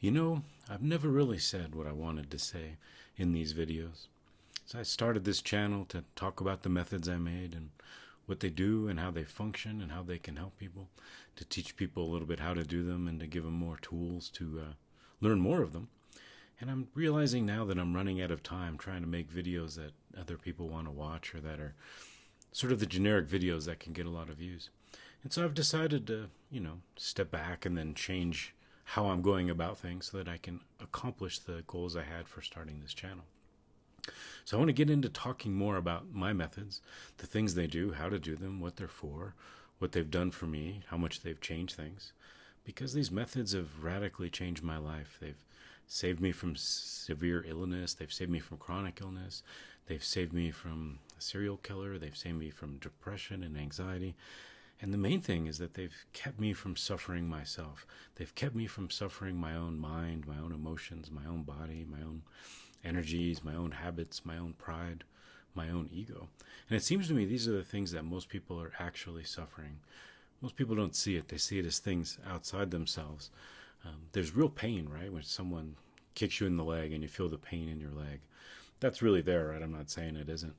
You know, I've never really said what I wanted to say in these videos. So I started this channel to talk about the methods I made and what they do and how they function and how they can help people, to teach people a little bit how to do them and to give them more tools to learn more of them. And I'm realizing now that I'm running out of time trying to make videos that other people want to watch or that are sort of the generic videos that can get a lot of views. And so I've decided to, step back and then change how I'm going about things so that I can accomplish the goals I had for starting this channel. So I want to get into talking more about my methods, the things they do, how to do them, what they're for, what they've done for me, how much they've changed things. Because these methods have radically changed my life. They've saved me from severe illness. They've saved me from chronic illness. They've saved me from a serial killer. They've saved me from depression and anxiety. And the main thing is that they've kept me from suffering myself. They've kept me from suffering my own mind, my own emotions, my own body, my own energies, my own habits, my own pride, my own ego. And it seems to me these are the things that most people are actually suffering. Most people don't see it. They see it as things outside themselves. There's real pain, right? When someone kicks you in the leg and you feel the pain in your leg. That's really there, right? I'm not saying it isn't.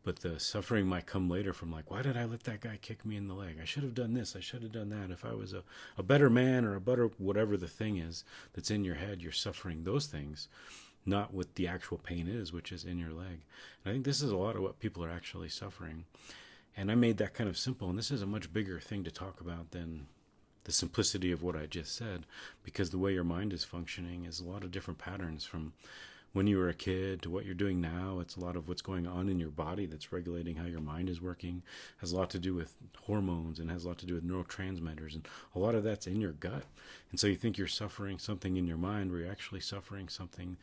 But the suffering might come later from like, why did I let that guy kick me in the leg? I should have done this. I should have done that. If I was a better man or a better whatever the thing is that's in your head, you're suffering those things, not what the actual pain is, which is in your leg. And I think this is a lot of what people are actually suffering. And I made that kind of simple. And this is a much bigger thing to talk about than the simplicity of what I just said, because the way your mind is functioning is a lot of different patterns from when you were a kid to what you're doing now. It's a lot of what's going on in your body that's regulating how your mind is working. It has a lot to do with hormones and has a lot to do with neurotransmitters, and a lot of that's in your gut. And so you think you're suffering something in your mind where you're actually suffering something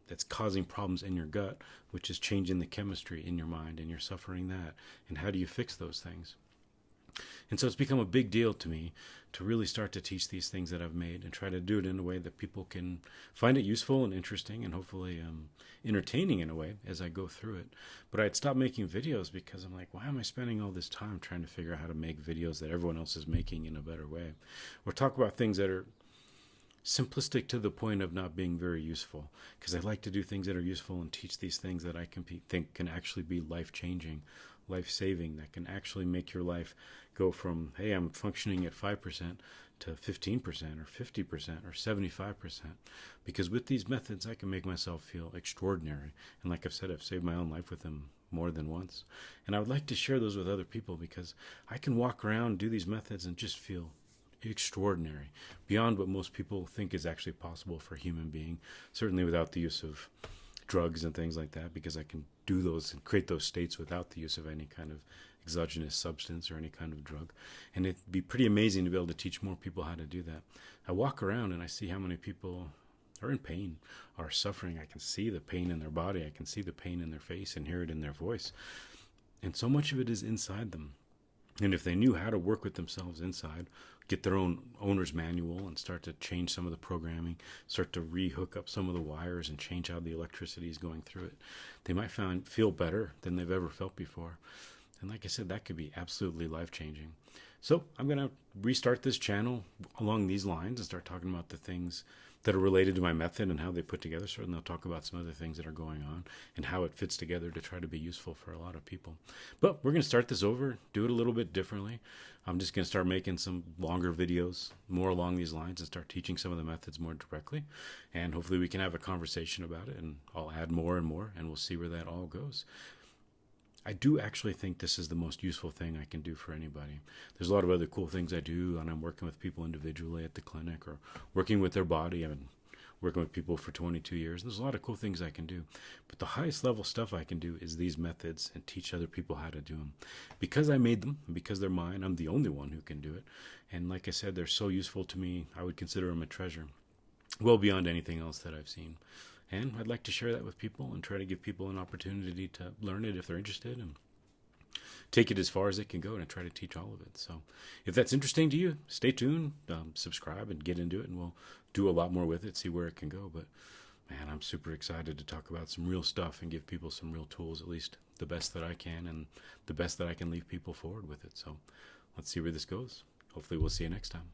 that's causing problems in your gut, which is changing the chemistry in your mind, and you're suffering that. And how do you fix those things? And so it's become a big deal to me to really start to teach these things that I've made and try to do it in a way that people can find it useful and interesting and hopefully entertaining in a way as I go through it. But I'd stopped making videos because I'm like, why am I spending all this time trying to figure out how to make videos that everyone else is making in a better way? Or talk about things that are simplistic to the point of not being very useful, because I like to do things that are useful and teach these things that I think can actually be life-changing, life-saving, that can actually make your life go from, hey, I'm functioning at 5% to 15% or 50% or 75%. Because with these methods, I can make myself feel extraordinary. And like I've said, I've saved my own life with them more than once. And I would like to share those with other people, because I can walk around, do these methods, and just feel extraordinary, beyond what most people think is actually possible for a human being, certainly without the use of drugs and things like that, because I can do those and create those states without the use of any kind of exogenous substance or any kind of drug. And it'd be pretty amazing to be able to teach more people how to do that. I walk around and I see how many people are in pain, are suffering. I can see the pain in their body. I can see the pain in their face and hear it in their voice. And so much of it is inside them. And if they knew how to work with themselves inside, get their own owner's manual and start to change some of the programming, start to re-hook up some of the wires and change how the electricity is going through it, they might feel better than they've ever felt before. And like I said, that could be absolutely life-changing. So I'm going to restart this channel along these lines and start talking about the things that are related to my method and how they put together. Certainly I'll talk about some other things that are going on and how it fits together to try to be useful for a lot of people. But we're going to start this over, do it a little bit differently. I'm just going to start making some longer videos more along these lines and start teaching some of the methods more directly. And hopefully we can have a conversation about it, and I'll add more and more, and we'll see where that all goes. I do actually think this is the most useful thing I can do for anybody. There's a lot of other cool things I do, and I'm working with people individually at the clinic or working with their body. I've been working with people for 22 years. There's a lot of cool things I can do. But the highest level stuff I can do is these methods and teach other people how to do them. Because I made them, and because they're mine, I'm the only one who can do it. And like I said, they're so useful to me, I would consider them a treasure. Well beyond anything else that I've seen. And I'd like to share that with people and try to give people an opportunity to learn it if they're interested, and take it as far as it can go and try to teach all of it. So if that's interesting to you, stay tuned, subscribe and get into it, and we'll do a lot more with it, see where it can go. But man, I'm super excited to talk about some real stuff and give people some real tools, at least the best that I can and the best that I can leave people forward with it. So let's see where this goes. Hopefully we'll see you next time.